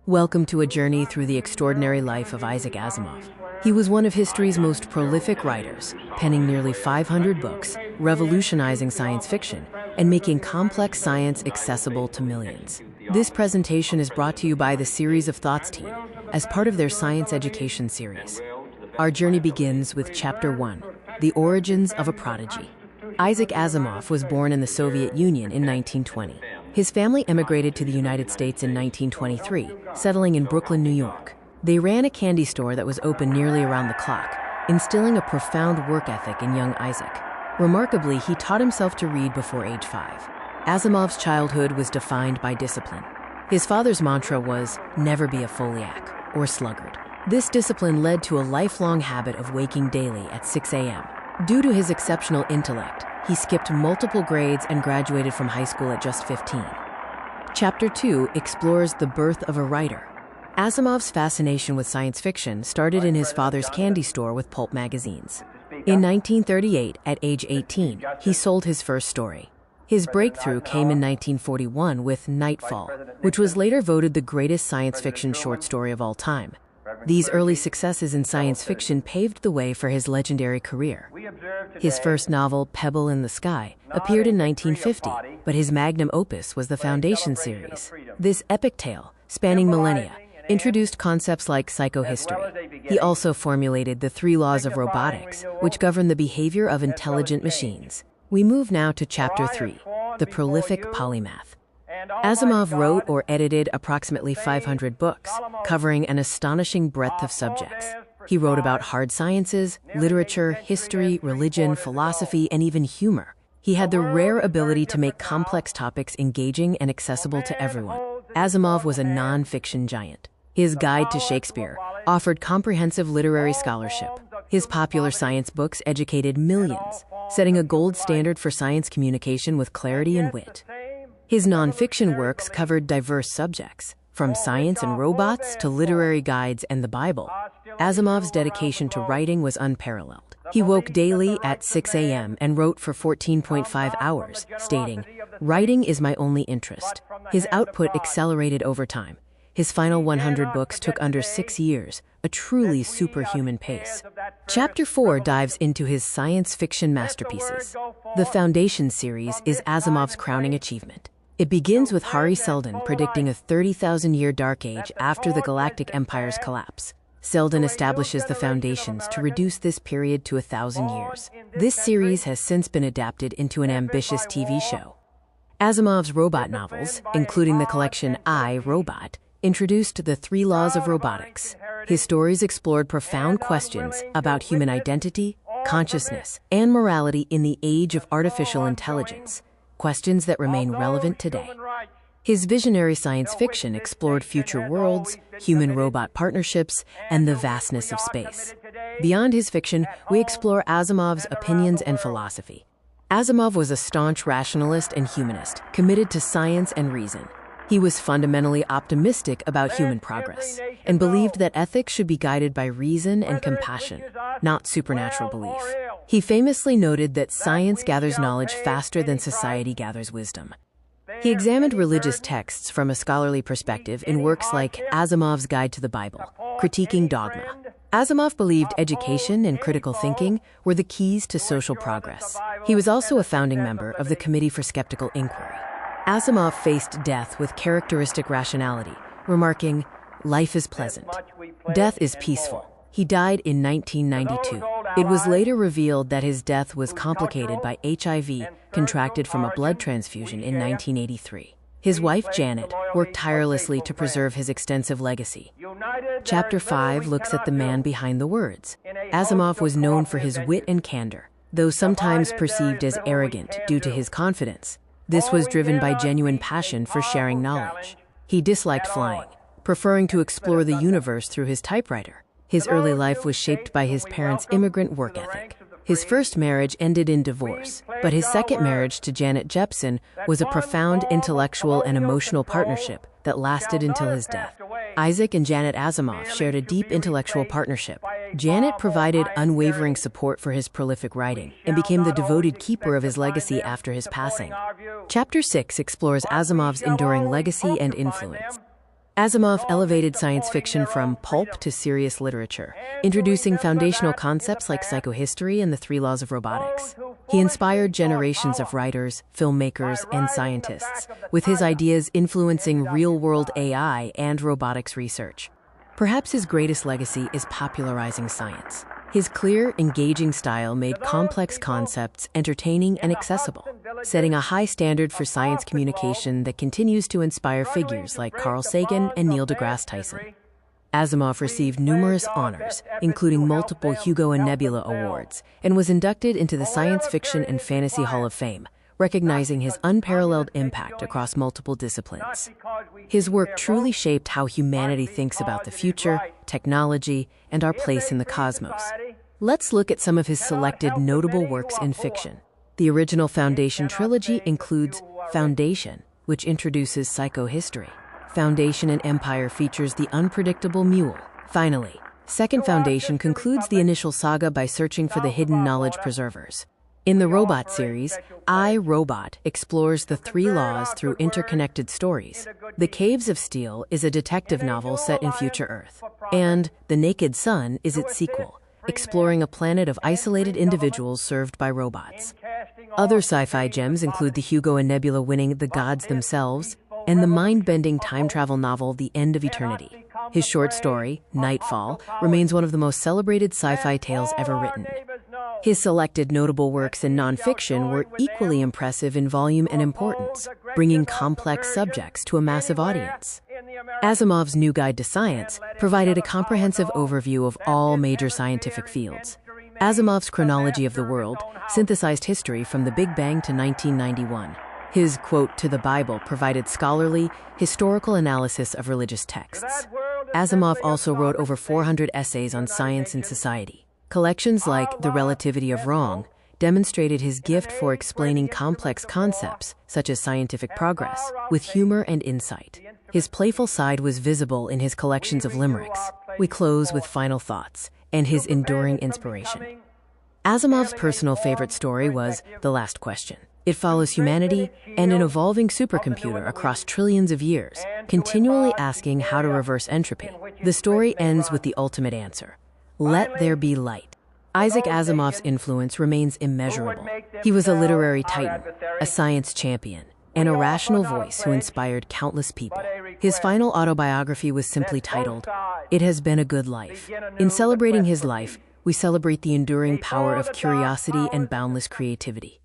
Welcome to a journey through the extraordinary life of Isaac Asimov. He was one of history's most prolific writers, penning nearly 500 books, revolutionizing science fiction, and making complex science accessible to millions. This presentation is brought to you by the Series of Thoughts team as part of their science education series. Our journey begins with Chapter 1, The Origins of a Prodigy. Isaac Asimov was born in the Soviet Union in 1920. His family emigrated to the United States in 1923, settling in Brooklyn, New York. They ran a candy store that was open nearly around the clock, instilling a profound work ethic in young Isaac. Remarkably, he taught himself to read before age 5. Asimov's childhood was defined by discipline. His father's mantra was, "Never be a foliac," or sluggard. This discipline led to a lifelong habit of waking daily at 6 a.m. Due to his exceptional intellect, he skipped multiple grades and graduated from high school at just 15. Chapter 2 explores the birth of a writer. Asimov's fascination with science fiction started in his father's candy store with pulp magazines. In 1938, at age 18, he sold his first story. His breakthrough came in 1941 with Nightfall, which was later voted the greatest science fiction short story of all time. These early successes in science fiction paved the way for his legendary career. His first novel, Pebble in the Sky, appeared in 1950, but his magnum opus was the Foundation series. This epic tale, spanning millennia, introduced concepts like psychohistory. He also formulated the Three Laws of Robotics, which govern the behavior of intelligent machines. We move now to Chapter 3, The Prolific Polymath. Asimov wrote or edited approximately 500 books, covering an astonishing breadth of subjects. He wrote about hard sciences, literature, history, religion, philosophy, and even humor. He had the rare ability to make complex topics engaging and accessible to everyone. Asimov was a non-fiction giant. His Guide to Shakespeare offered comprehensive literary scholarship. His popular science books educated millions, setting a gold standard for science communication with clarity and wit. His non-fiction works covered diverse subjects, from science and robots to literary guides and the Bible. Asimov's dedication to writing was unparalleled. He woke daily at 6 a.m. and wrote for 14.5 hours, stating, "Writing is my only interest." His output accelerated over time. His final 100 books took under 6 years, a truly superhuman pace. Chapter 4 dives into his science fiction masterpieces. The Foundation series is Asimov's crowning achievement. It begins with Hari Seldon predicting a 30,000-year dark age after the galactic empire's collapse. Seldon establishes the foundations to reduce this period to 1,000 years. This series has since been adapted into an ambitious TV show. Asimov's robot novels, including the collection I, Robot, introduced the Three Laws of Robotics. His stories explored profound questions about human identity, consciousness, and morality in the age of artificial intelligence, questions that remain relevant today. His visionary science fiction explored future worlds, human-robot partnerships, and the vastness of space. Beyond his fiction, we explore Asimov's opinions and philosophy. Asimov was a staunch rationalist and humanist, committed to science and reason. He was fundamentally optimistic about human progress and believed that ethics should be guided by reason and compassion, not supernatural belief. He famously noted that science gathers knowledge faster than society gathers wisdom. He examined religious texts from a scholarly perspective in works like Asimov's Guide to the Bible, critiquing dogma. Asimov believed education and critical thinking were the keys to social progress. He was also a founding member of the Committee for Skeptical Inquiry. Asimov faced death with characteristic rationality, remarking, "Life is pleasant. Death is peaceful." He died in 1992. It was later revealed that his death was complicated by HIV, contracted from a blood transfusion in 1983. His wife, Janet, worked tirelessly to preserve his extensive legacy. Chapter 5 looks at the man behind the words. Asimov was known for his wit and candor, though sometimes perceived as arrogant due to his confidence. This was driven by genuine passion for sharing knowledge. He disliked flying, preferring to explore the universe through his typewriter. His early life was shaped by his parents' immigrant work ethic. His first marriage ended in divorce, but his second marriage to Janet Jepson was a profound intellectual and emotional partnership that lasted until his death. Isaac and Janet Asimov shared a deep intellectual partnership. Janet provided unwavering support for his prolific writing and became the devoted keeper of his legacy after his passing. Chapter 6 explores Asimov's enduring legacy and influence. Asimov elevated science fiction from pulp to serious literature, introducing foundational concepts like psychohistory and the Three Laws of Robotics. He inspired generations of writers, filmmakers, and scientists, with his ideas influencing real-world AI and robotics research. Perhaps his greatest legacy is popularizing science. His clear, engaging style made complex concepts entertaining and accessible, setting a high standard for science communication that continues to inspire figures like Carl Sagan and Neil deGrasse Tyson. Asimov received numerous honors, including multiple Hugo and Nebula Awards, and was inducted into the Science Fiction and Fantasy Hall of Fame, recognizing his unparalleled impact across multiple disciplines. His work truly shaped how humanity thinks about the future, technology, and our place in the cosmos. Let's look at some of his selected notable works in fiction. The original Foundation trilogy includes Foundation, which introduces psychohistory. Foundation and Empire features the unpredictable mule. Finally, Second Foundation concludes the initial saga by searching for the hidden knowledge preservers. In the Robot series, I, Robot explores the three laws through interconnected stories. The Caves of Steel is a detective novel set in future Earth. And The Naked Sun is its sequel, exploring a planet of isolated individuals served by robots. Other sci-fi gems include the Hugo and Nebula winning The Gods Themselves and the mind-bending time travel novel The End of Eternity. His short story, Nightfall, remains one of the most celebrated sci-fi tales ever written. His selected notable works in nonfiction were equally impressive in volume and importance, bringing complex subjects to a massive audience. Asimov's New Guide to Science provided a comprehensive overview of all major scientific fields. Asimov's Chronology of the World synthesized history from the Big Bang to 1991. His quote to the Bible provided scholarly, historical analysis of religious texts. Asimov also wrote over 400 essays on science and society. Collections like The Relativity of Wrong demonstrated his gift for explaining complex concepts, such as scientific progress, with humor and insight. His playful side was visible in his collections of limericks. We close with final thoughts and his enduring inspiration. Asimov's personal favorite story was The Last Question. It follows humanity and an evolving supercomputer across trillions of years, continually asking how to reverse entropy. The story ends with the ultimate answer: let there be light. Isaac Asimov's influence remains immeasurable. He was a literary titan, a science champion, and a rational voice who inspired countless people. His final autobiography was simply titled, It Has Been a Good Life. In celebrating his life, we celebrate the enduring power of curiosity and boundless creativity.